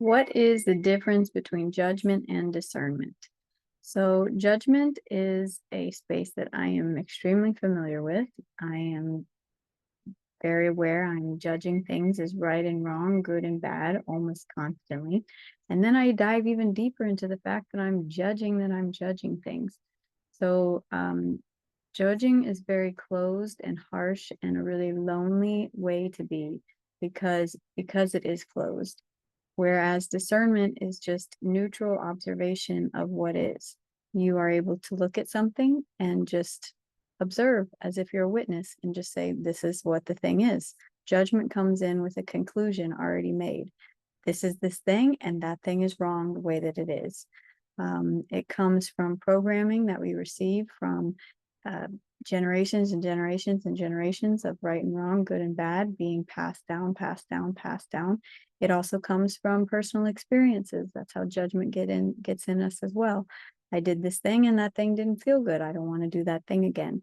What is the difference between judgment and discernment? So, judgment is a space that I am extremely familiar with. I am very aware I'm judging things as right and wrong, good and bad, almost constantly. And then I dive even deeper into the fact that I'm judging things. So, judging is very closed and harsh and a really lonely way to be because it is closed. Whereas discernment is just neutral observation of what is. You are able to look at something and just observe as if you're a witness and just say, this is what the thing is. Judgment comes in with a conclusion already made. This is this thing, and that thing is wrong the way that it is. It comes from programming that we receive from uh, generations and generations and generations of right and wrong, good and bad, being passed down, passed down, passed down. It also comes from personal experiences. That's how judgment gets in us as well. I did this thing and that thing didn't feel good. I don't want to do that thing again.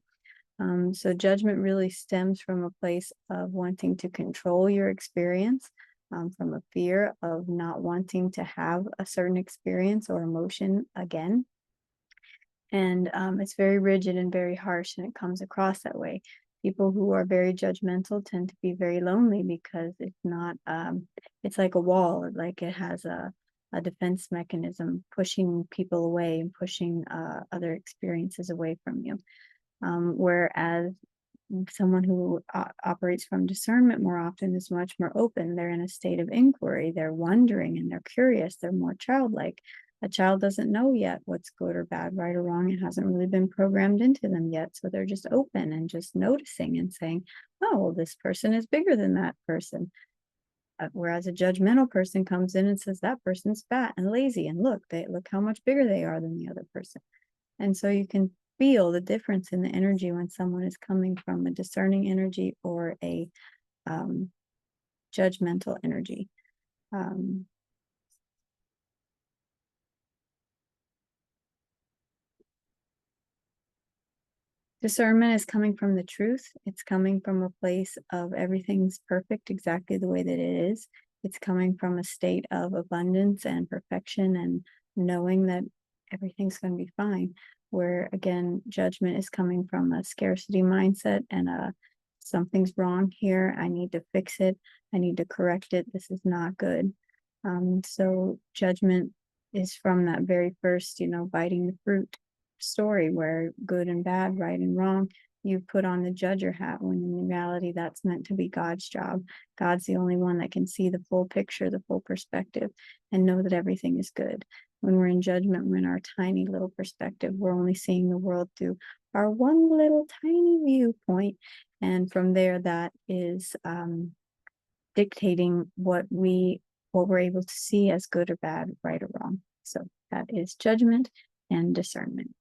So judgment really stems from a place of wanting to control your experience, from a fear of not wanting to have a certain experience or emotion again. And it's very rigid and very harsh, and it comes across that way. People who are very judgmental tend to be very lonely because it's not, it's like a wall, like it has a defense mechanism pushing people away and pushing other experiences away from you. Whereas someone who operates from discernment more often is much more open. They're in a state of inquiry. They're wondering and they're curious. They're more childlike. A child doesn't know yet what's good or bad, right or wrong. It hasn't really been programmed into them yet. So they're just open and just noticing and saying, oh, well, this person is bigger than that person. Whereas a judgmental person comes in and says that person's fat and lazy. And look how much bigger they are than the other person. And so you can feel the difference in the energy when someone is coming from a discerning energy or a judgmental energy. Discernment is coming from the truth. It's coming from a place of everything's perfect exactly the way that it is. It's coming from a state of abundance and perfection and knowing that everything's going to be fine. Where again, judgment is coming from a scarcity mindset and something's wrong here. I need to fix it. I need to correct it. This is not good. So judgment is from that very first, biting the fruit story where good and bad, right and wrong, you put on the judger hat when in reality that's meant to be God's job. God's the only one that can see the full picture, the full perspective, and know that everything is good. When we're in judgment, we're in our tiny little perspective. We're only seeing the world through our one little tiny viewpoint. And from there, that is dictating what we're able to see as good or bad, right or wrong. So that is judgment and discernment.